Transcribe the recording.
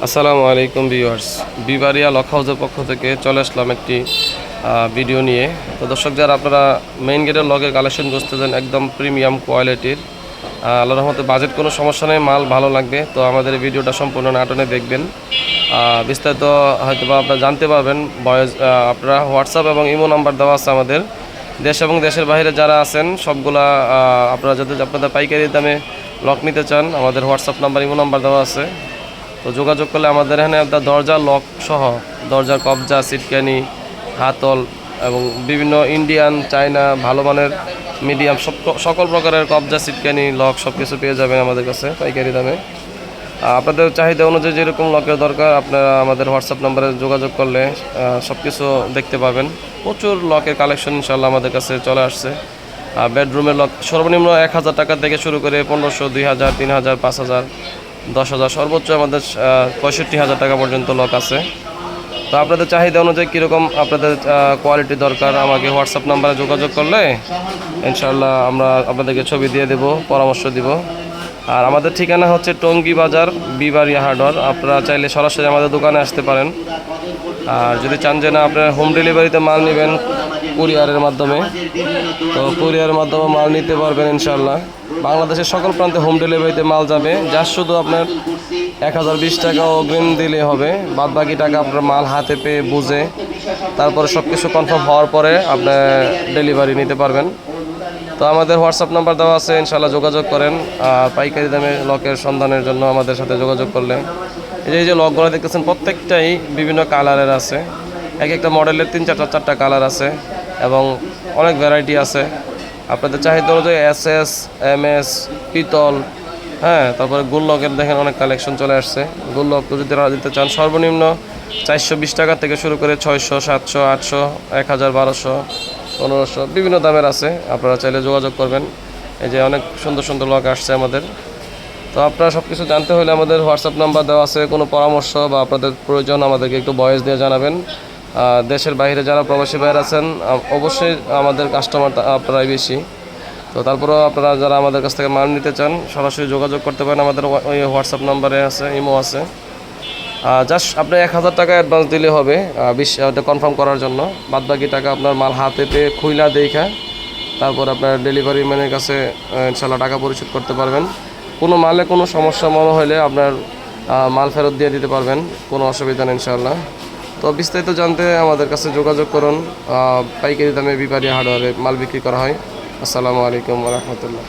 আসসালামু আলাইকুম viewers, বিবারিয়া lock হাউসের পক্ষ থেকে চলে আসলাম একটি ভিডিও নিয়ে। তো দর্শক, যারা আপনারা মেইন গেটের লগের কালেকশন খুঁজতেছেন একদম প্রিমিয়াম কোয়ালিটির, আল্লাহর রহমতে বাজেট কোনো সমস্যা নেই, মাল ভালো লাগবে, তো আমাদের এই ভিডিওটা সম্পূর্ণ নাটনে দেখবেন। বিস্তারিত হয়তো বা আপনারা জানতে পারবেন। বয়স আপনারা হোয়াটসঅ্যাপ এবং ইমো নাম্বার দেওয়া আছে আমাদের। দেশ এবং দেশের বাইরে যারা আছেন সবগুলা আপনারা যদি আপনাদের পাইকারি দামে লক নিতে চান, আমাদের হোয়াটসঅ্যাপ নাম্বার ইমো নাম্বার দেওয়া আছে। তো যোগাযোগ করলে আমাদের এখানে আপনার দরজা লক সহ দরজার কবজা, সিটকানি, হাতল এবং বিভিন্ন ইন্ডিয়ান, চায়না, ভালো মানের, মিডিয়াম সকল প্রকারের কবজা, সিটকানি, লক সব কিছু পেয়ে যাবেন আমাদের কাছে পাইকারি দামে। আপনাদের চাহিদা অনুযায়ী যেরকম লকের দরকার আপনারা আমাদের হোয়াটসঅ্যাপ নাম্বারে যোগাযোগ করলে সব কিছু দেখতে পাবেন। প্রচুর লকের কালেকশন ইনশাল্লাহ আমাদের কাছে চলে আসছে। বেডরুমের লক সর্বনিম্ন 1000 টাকা থেকে শুরু করে 1500, 2000, 3000, 5000, 10,000, সর্বোচ্চ আমাদের 65,000 টাকা পর্যন্ত লক আছে। তো আপনাদের চাহিদা অনুযায়ী কীরকম আপনাদের কোয়ালিটি দরকার আমাকে হোয়াটসঅ্যাপ নাম্বারে যোগাযোগ করলে ইনশাআল্লাহ আমরা আপনাদেরকে ছবি দিয়ে দেব, পরামর্শ দিব। আর আমাদের ঠিকানা হচ্ছে টঙ্গী বাজার, বিবারিয়া হার্ডওয়্যার। আপনারা চাইলে সরাসরি আমাদের দোকানে আসতে পারেন। আর যদি চান যে না আপনারা হোম ডেলিভারিতে মাল নেবেন কুরিয়ারের মাধ্যমে, তো কুরিয়ারের মাধ্যমে মাল নিতে পারবেন ইনশাআল্লাহ। বাংলাদেশের সকল প্রান্তে হোম ডেলিভারিতে মাল যাবে। যা শুধু আপনার 1020 টাকা অগ্রিম দিলে হবে, বাদ বাকি টাকা আপনার মাল হাতে পেয়ে বুঝে তারপরে সব কিছু কনফার্ম হওয়ার পরে আপনি ডেলিভারি নিতে পারবেন। তো আমাদের হোয়াটসঅ্যাপ নাম্বার দেওয়া আছে, ইনশাআল্লাহ যোগাযোগ করেন। আর পাইকারি দামে লকের সন্ধানের জন্য আমাদের সাথে যোগাযোগ করলে এই যে লকগুলো দেখতেছেন প্রত্যেকটাই বিভিন্ন কালারের আছে। এক একটা মডেলের 3-4টা কালার আছে এবং অনেক ভ্যারাইটি আছে। আপনাদের চাহিদা অনুযায়ী SS, MS, পিতল, তারপরে গোল লকের দেখেন অনেক কালেকশন চলে আসছে। গোল লক যদি দিতে চান সর্বনিম্ন 420 টাকা থেকে শুরু করে 600, 700, 800, 1000, 1200, 1500 বিভিন্ন দামের আছে। আপনারা চাইলে যোগাযোগ করবেন। এই যে অনেক সুন্দর সুন্দর লক আসছে আমাদের। তো আপনারা সব কিছু জানতে হলে আমাদের হোয়াটসঅ্যাপ নাম্বার দেওয়া আছে। কোনো পরামর্শ বা আপনাদের প্রয়োজন আমাদেরকে একটু ভয়েস দিয়ে জানাবেন। দেশের বাইরে যারা প্রবাসী ভাইয়ের আছেন অবশ্যই আমাদের কাস্টমার আপনারাই বেশি। তো তারপরেও আপনারা যারা আমাদের কাছ থেকে মাল নিতে চান সরাসরি যোগাযোগ করতে পারেন। আমাদের ওই হোয়াটসঅ্যাপ নাম্বারে আছে, ইমো আছে। জাস্ট আপনি 1000 টাকা অ্যাডভান্স দিলে হবে ওটা কনফার্ম করার জন্য। বাদ বাকি টাকা আপনার মাল হাতে পেয়ে খুইলা দেখা তারপর আপনার ডেলিভারি ম্যানের কাছে ইনশাল্লাহ টাকা পরিশোধ করতে পারবেন। কোনো মালে কোনো সমস্যা মনে হলে আপনার মাল ফেরত দিয়ে দিতে পারবেন, কোনো অসুবিধা নেই ইনশাল্লাহ। তো বিস্তারিত জানতে আমাদের কাছে যোগাযোগ করুন। পাইকারি দামে বিবারিয়া হার্ডওয়্যারে মাল বিক্রি করা হয়। আসসালামু আলাইকুম ওয়া রাহমাতুল্লাহ।